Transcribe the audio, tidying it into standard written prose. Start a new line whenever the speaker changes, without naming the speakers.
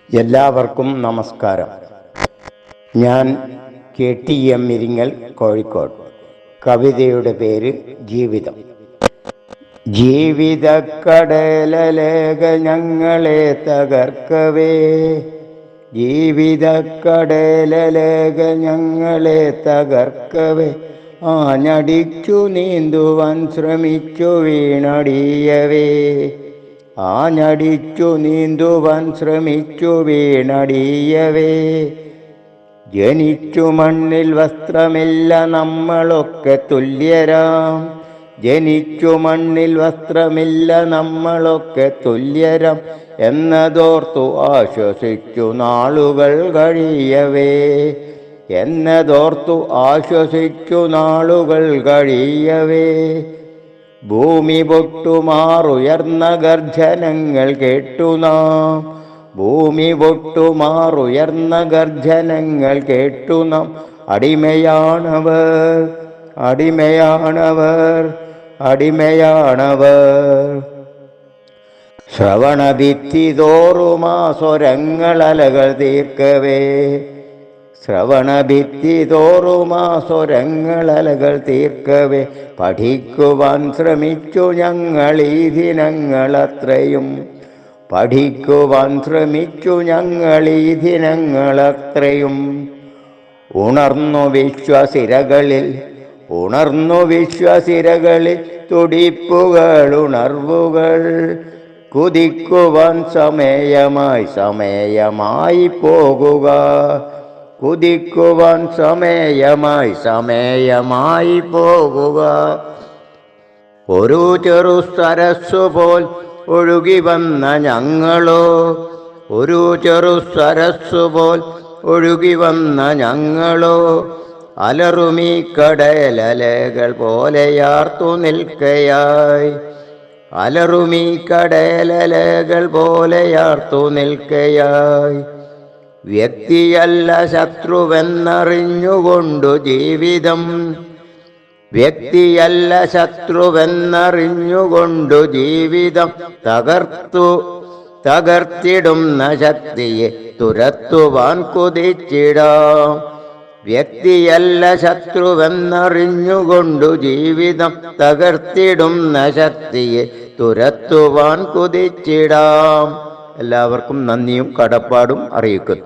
എല്ലാവർക്കും നമസ്കാരം. ഞാൻ KTM ഇരിങ്ങൽ, കോഴിക്കോട്. കവിതയുടെ പേര് ജീവിതം. ജീവിതക്കടലലേഖ ഞങ്ങളെ തകർക്കവേ, ജീവിതക്കടലലേഖ ഞങ്ങളെ തകർക്കവേ, ആഞ്ഞടിച്ചു നീന്തുവാൻ ശ്രമിച്ചു വീണടിയവേ, ആഞ്ഞടിച്ചു നീന്തുവാൻ ശ്രമിച്ചു വീണടിയവേ. ജനിച്ചു മണ്ണിൽ വസ്ത്രമില്ല നമ്മളൊക്കെ തുല്യരാം, ജനിച്ചു മണ്ണിൽ വസ്ത്രമില്ല നമ്മളൊക്കെ തുല്യരാം എന്നതോർത്തു ആശ്വസിച്ചു നാളുകൾ കഴിയവേ, എന്നതോർത്തു ആശ്വസിച്ചു നാളുകൾ കഴിയവേ. ഭൂമി പൊട്ടുമാറുയർന്ന ഗർജനങ്ങൾ കേട്ടു നാം, ഭൂമി പൊട്ടുമാറുയർന്ന ഗർജനങ്ങൾ കേട്ടു നാം. അടിമയാണവർ, അടിമയാണവർ, അടിമയാണവർ. ശ്രവണഭിത്തി തോറുമാ സ്വരങ്ങൾ അലകൾ തീർക്കവേ, ശ്രവണഭിത്തി തോറുമാ സ്വരങ്ങൾ അലകൾ തീർക്കവേ. പഠിക്കുവാൻ ശ്രമിച്ചു ഞങ്ങൾ ഈ ദിനങ്ങളത്രയും, പഠിക്കുവാൻ ശ്രമിച്ചു ഞങ്ങൾ ഈ ദിനങ്ങളത്രയും. ഉണർന്നു വിശ്വസിരകളിൽ, ഉണർന്നു വിശ്വസിരകളിൽ തുടിപ്പുകൾ ഉണർവുകൾ. കുതിക്കുവാൻ സമയമായി, സമയമായി പോകുക, കുതിക്കുവാൻ സമയമായി, സമയമായി പോകുക. ഒരു ചെറു സരസ്സുപോൽ ഒഴുകി വന്ന ഞങ്ങളോ, ഒരു ചെറു സരസ്സുപോൽ ഒഴുകി വന്ന ഞങ്ങളോ, അലറുമീ കടലലകൾ പോലെയാർത്തു നിൽക്കയായി, അലറുമീ കടലലകൾ പോലെയാർത്തു നിൽക്കയായി. വ്യക്തിയല്ല ശത്രുവെന്നറിഞ്ഞുകൊണ്ടു ജീവിതം, വ്യക്തിയല്ല ശത്രുവെന്നറിഞ്ഞുകൊണ്ടു ജീവിതം. തകർത്തിടുന്ന ശക്തിയെ തുരത്തുവാൻ കുതിച്ചിടാം, വ്യക്തിയല്ല ശത്രുവെന്നറിഞ്ഞുകൊണ്ടു ജീവിതം. തകർത്തിടുന്ന ശക്തിയെ തുരത്തുവാൻ കുതിച്ചിടാം. എല്ലാവർക്കും നന്ദിയും കടപ്പാടും അറിയിക്കുന്നു.